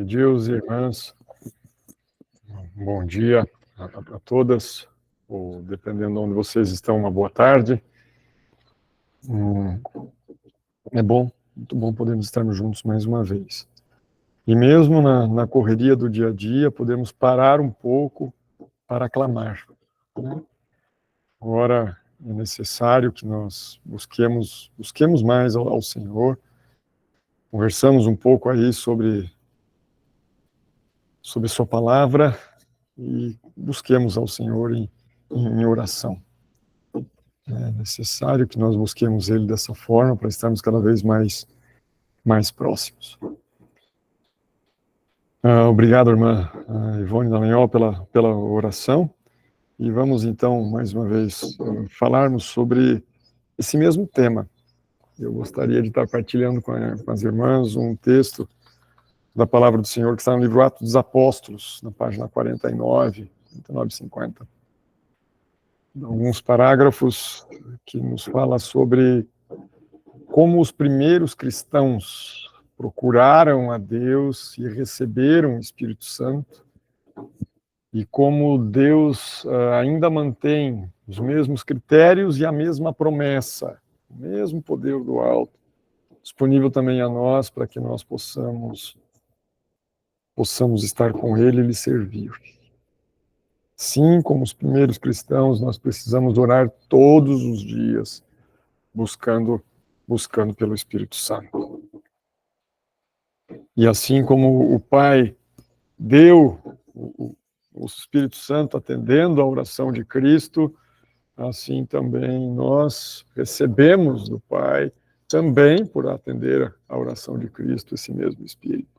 Deus, irmãs, bom dia a todas, ou dependendo de onde vocês estão, uma boa tarde. É bom, muito bom podermos estarmos juntos mais uma vez. E mesmo na correria do dia a dia, podemos parar um pouco para aclamar, né? Agora é necessário que nós busquemos mais ao Senhor. Conversamos um pouco aí sobre sua palavra e busquemos ao Senhor em oração. É necessário que nós busquemos Ele dessa forma para estarmos cada vez mais próximos. Obrigado, irmã Ivone Dallagnol, pela oração. E vamos, então, mais uma vez, falarmos sobre esse mesmo tema. Eu gostaria de estar partilhando com as irmãs um texto da Palavra do Senhor que está no livro Atos dos Apóstolos, na página 49, 49 e 50. Alguns parágrafos que nos fala sobre como os primeiros cristãos procuraram a Deus e receberam o Espírito Santo, e como Deus ainda mantém os mesmos critérios e a mesma promessa, o mesmo poder do alto, disponível também a nós para que nós possamos estar com Ele e lhe servir. Sim, como os primeiros cristãos, nós precisamos orar todos os dias, buscando pelo Espírito Santo. E assim como o Pai deu o Espírito Santo atendendo à oração de Cristo, assim também nós recebemos do Pai, também por atender à oração de Cristo, esse mesmo Espírito.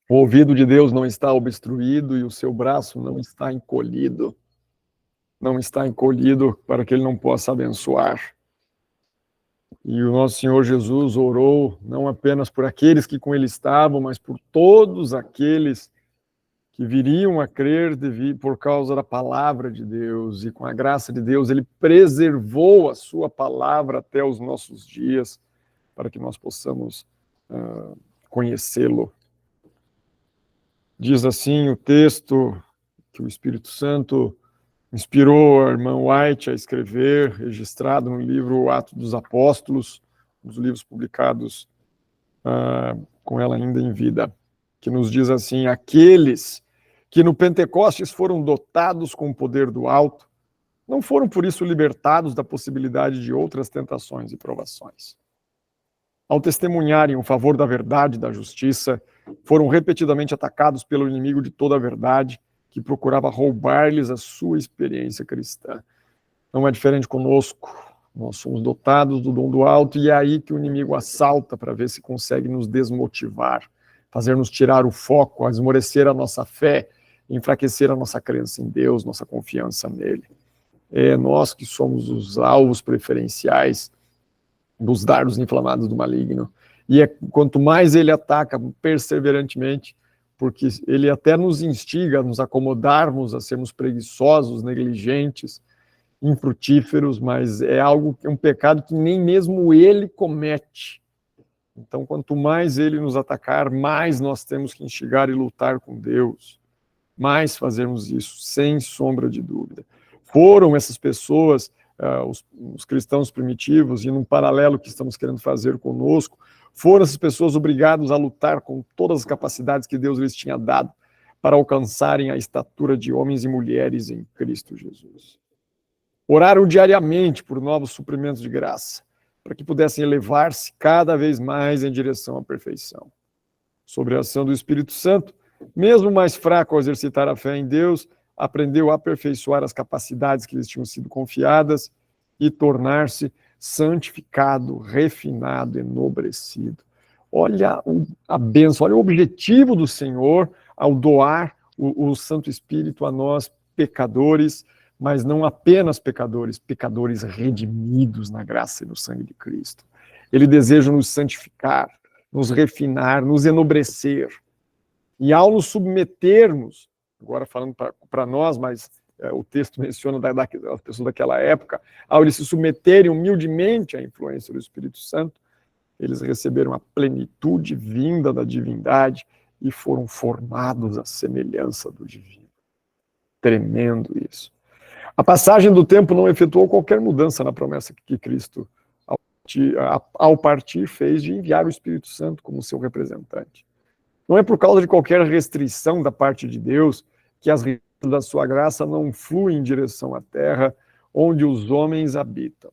O ouvido de Deus não está obstruído e o seu braço não está encolhido. Não está encolhido para que Ele não possa abençoar. E o nosso Senhor Jesus orou não apenas por aqueles que com Ele estavam, mas por todos aqueles que viriam a crer por causa da palavra de Deus. E com a graça de Deus, Ele preservou a sua palavra até os nossos dias, para que nós possamos conhecê-lo. Diz assim o texto que o Espírito Santo inspirou a irmã White a escrever, registrado no livro Atos dos Apóstolos, um dos livros publicados com ela ainda em vida, que nos diz assim: aqueles que no Pentecostes foram dotados com o poder do alto, não foram por isso libertados da possibilidade de outras tentações e provações. Ao testemunharem o favor da verdade e da justiça, foram repetidamente atacados pelo inimigo de toda a verdade, que procurava roubar-lhes a sua experiência cristã. Não é diferente conosco. Nós somos dotados do dom do alto e é aí que o inimigo assalta para ver se consegue nos desmotivar, fazer-nos tirar o foco, esmorecer a nossa fé, enfraquecer a nossa crença em Deus, nossa confiança nele. É nós que somos os alvos preferenciais dos dardos inflamados do maligno. E quanto mais ele ataca perseverantemente, porque ele até nos instiga a nos acomodarmos, a sermos preguiçosos, negligentes, infrutíferos, mas é um pecado que nem mesmo ele comete. Então, quanto mais ele nos atacar, mais nós temos que instigar e lutar com Deus, mais fazermos isso, sem sombra de dúvida. Foram essas pessoas, os cristãos primitivos, e num paralelo que estamos querendo fazer conosco, foram essas pessoas obrigadas a lutar com todas as capacidades que Deus lhes tinha dado para alcançarem a estatura de homens e mulheres em Cristo Jesus. Oraram diariamente por novos suprimentos de graça, para que pudessem elevar-se cada vez mais em direção à perfeição. Sobre a ação do Espírito Santo, mesmo mais fraco ao exercitar a fé em Deus, aprendeu a aperfeiçoar as capacidades que lhes tinham sido confiadas e tornar-se santificado, refinado, enobrecido. Olha a bênção, olha o objetivo do Senhor ao doar o Santo Espírito a nós, pecadores, mas não apenas pecadores redimidos na graça e no sangue de Cristo. Ele deseja nos santificar, nos refinar, nos enobrecer. E ao nos submetermos, agora falando para nós, mas o texto menciona as pessoas daquela época, ao eles se submeterem humildemente à influência do Espírito Santo, eles receberam a plenitude vinda da divindade e foram formados à semelhança do divino. Tremendo isso. A passagem do tempo não efetuou qualquer mudança na promessa que Cristo, ao partir, fez de enviar o Espírito Santo como seu representante. Não é por causa de qualquer restrição da parte de Deus que as riquezas da sua graça não fluem em direção à terra onde os homens habitam.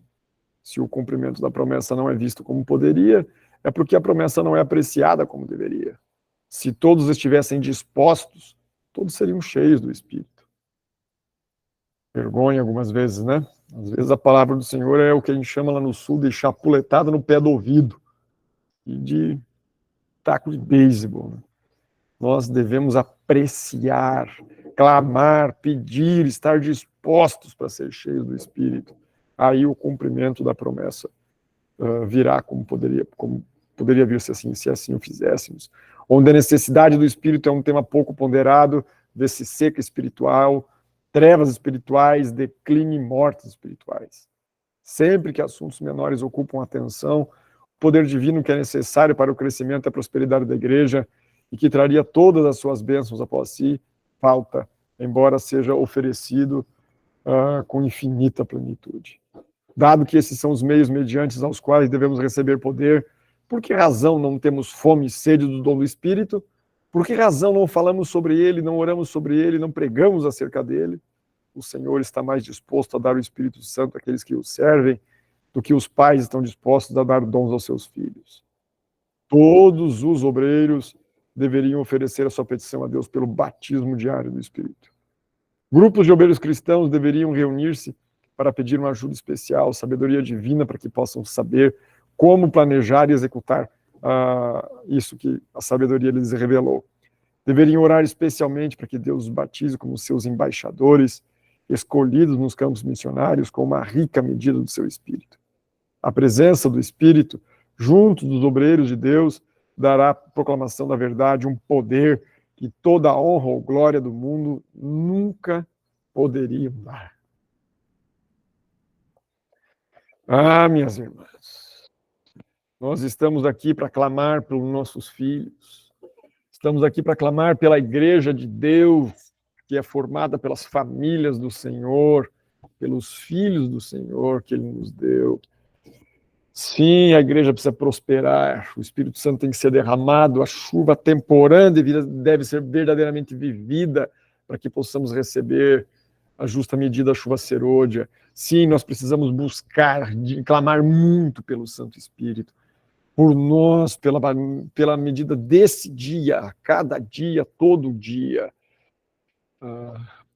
Se o cumprimento da promessa não é visto como poderia, é porque a promessa não é apreciada como deveria. Se todos estivessem dispostos, todos seriam cheios do Espírito. Vergonha algumas vezes, né? Às vezes a palavra do Senhor é o que a gente chama lá no sul de chapuletada no pé do ouvido e de taco de beisebol. Nós devemos apreciar, clamar, pedir, estar dispostos para ser cheios do Espírito. Aí o cumprimento da promessa virá como poderia vir se assim o fizéssemos. Onde a necessidade do Espírito é um tema pouco ponderado, desse seca espiritual, trevas espirituais, declínio e mortes espirituais. Sempre que assuntos menores ocupam atenção, o poder divino que é necessário para o crescimento e a prosperidade da igreja e que traria todas as suas bênçãos após si, falta, embora seja oferecido com infinita plenitude. Dado que esses são os meios mediante aos quais devemos receber poder, por que razão não temos fome e sede do dom do Espírito? Por que razão não falamos sobre ele, não oramos sobre ele, não pregamos acerca dele? O Senhor está mais disposto a dar o Espírito Santo àqueles que o servem do que os pais estão dispostos a dar dons aos seus filhos. Todos os obreiros deveriam oferecer a sua petição a Deus pelo batismo diário do Espírito. Grupos de obreiros cristãos deveriam reunir-se para pedir uma ajuda especial, sabedoria divina, para que possam saber como planejar e executar isso que a sabedoria lhes revelou. Deveriam orar especialmente para que Deus os batize como seus embaixadores, escolhidos nos campos missionários com uma rica medida do seu Espírito. A presença do Espírito, junto dos obreiros de Deus, dará à proclamação da verdade um poder que toda a honra ou glória do mundo nunca poderiam dar. Minhas irmãs, nós estamos aqui para clamar pelos nossos filhos, estamos aqui para clamar pela igreja de Deus, que é formada pelas famílias do Senhor, pelos filhos do Senhor que Ele nos deu. Sim, a igreja precisa prosperar, o Espírito Santo tem que ser derramado, a chuva temporã deve ser verdadeiramente vivida para que possamos receber a justa medida da chuva serôdia. Sim, nós precisamos buscar, clamar muito pelo Santo Espírito, por nós, pela medida desse dia, a cada dia, todo dia,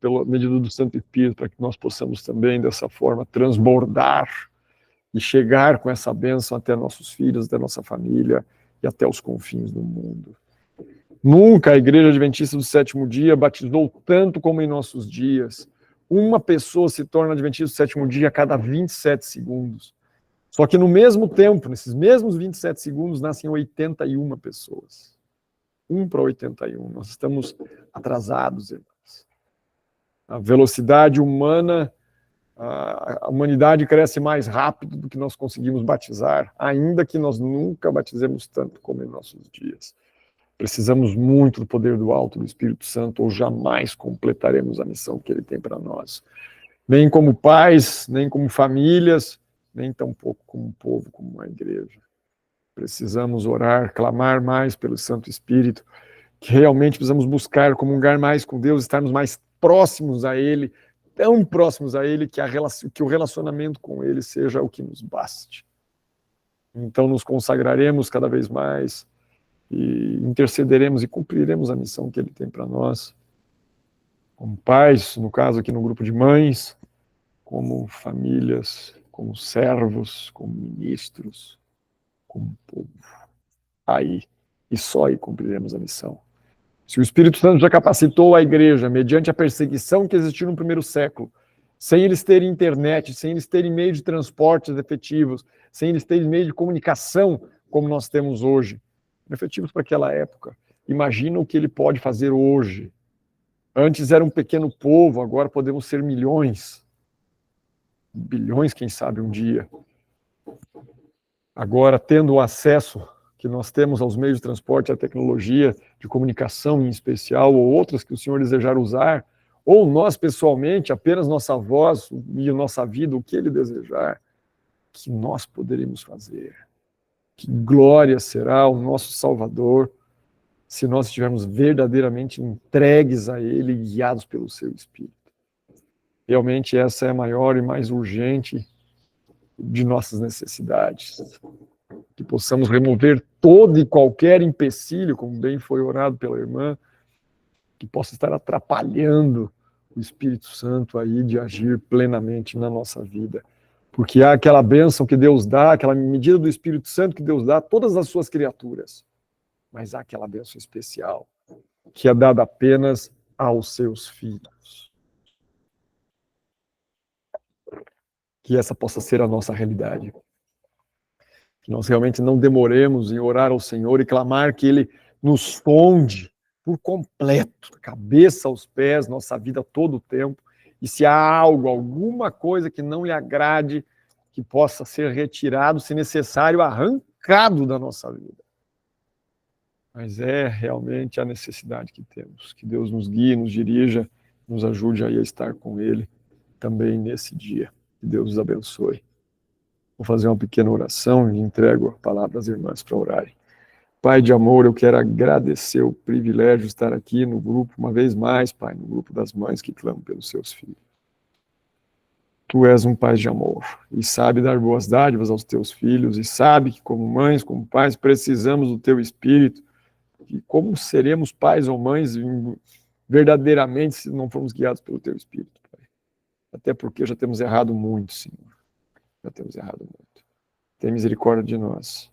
pela medida do Santo Espírito, para que nós possamos também, dessa forma, transbordar e chegar com essa bênção até nossos filhos, até nossa família e até os confins do mundo. Nunca a Igreja Adventista do Sétimo Dia batizou tanto como em nossos dias. Uma pessoa se torna Adventista do Sétimo Dia a cada 27 segundos. Só que no mesmo tempo, nesses mesmos 27 segundos, nascem 81 pessoas. 1 para 81. Nós estamos atrasados, irmãos. A velocidade humana, a humanidade cresce mais rápido do que nós conseguimos batizar, ainda que nós nunca batizemos tanto como em nossos dias. Precisamos muito do poder do alto, do Espírito Santo, ou jamais completaremos a missão que Ele tem para nós. Nem como pais, nem como famílias, nem tampouco como povo, como uma igreja. Precisamos orar, clamar mais pelo Santo Espírito, que realmente precisamos buscar comungar mais com Deus, estarmos mais próximos a Ele, tão próximos a Ele, que o relacionamento com Ele seja o que nos baste. Então nos consagraremos cada vez mais, e intercederemos e cumpriremos a missão que Ele tem para nós, como pais, no caso aqui no grupo de mães, como famílias, como servos, como ministros, como povo. Aí, e só aí cumpriremos a missão. Se o Espírito Santo já capacitou a igreja mediante a perseguição que existiu no primeiro século, sem eles terem internet, sem eles terem meio de transportes efetivos, sem eles terem meio de comunicação como nós temos hoje, efetivos para aquela época. Imagina o que ele pode fazer hoje. Antes era um pequeno povo, agora podemos ser milhões. Bilhões, quem sabe, um dia. Agora, tendo o acesso que nós temos aos meios de transporte, à tecnologia de comunicação em especial, ou outras que o Senhor desejar usar, ou nós pessoalmente, apenas nossa voz e a nossa vida, o que Ele desejar, que nós poderemos fazer. Que glória será o nosso Salvador se nós estivermos verdadeiramente entregues a Ele e guiados pelo Seu Espírito. Realmente essa é a maior e mais urgente de nossas necessidades. Que possamos remover todo e qualquer empecilho, como bem foi orado pela irmã, que possa estar atrapalhando o Espírito Santo aí de agir plenamente na nossa vida. Porque há aquela bênção que Deus dá, aquela medida do Espírito Santo que Deus dá a todas as suas criaturas. Mas há aquela bênção especial, que é dada apenas aos seus filhos. Que essa possa ser a nossa realidade. Que nós realmente não demoremos em orar ao Senhor e clamar que Ele nos sonde por completo, cabeça aos pés, nossa vida todo o tempo. E se há algo, alguma coisa que não lhe agrade, que possa ser retirado, se necessário, arrancado da nossa vida. Mas é realmente a necessidade que temos. Que Deus nos guie, nos dirija, nos ajude aí a estar com Ele também nesse dia. Que Deus os abençoe. Vou fazer uma pequena oração e entrego a palavra às irmãs para orarem. Pai de amor, eu quero agradecer o privilégio de estar aqui no grupo, uma vez mais, Pai, no grupo das mães que clamam pelos seus filhos. Tu és um pai de amor e sabe dar boas dádivas aos teus filhos e sabe que como mães, como pais, precisamos do teu Espírito. E como seremos pais ou mães verdadeiramente se não formos guiados pelo teu Espírito, Pai? Até porque já temos errado muito, Senhor. Já temos errado muito. Tem misericórdia de nós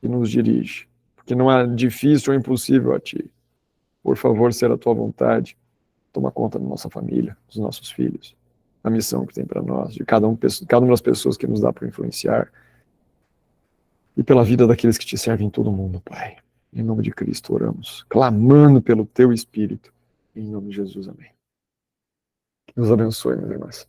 e nos dirige, porque não é difícil ou impossível a Ti. Por favor, ser a Tua vontade, toma conta da nossa família, dos nossos filhos, a missão que tem para nós, de cada uma das pessoas que nos dá para influenciar e pela vida daqueles que Te servem em todo o mundo, Pai. Em nome de Cristo oramos, clamando pelo Teu Espírito. Em nome de Jesus, amém. Que Deus abençoe, meus irmãos.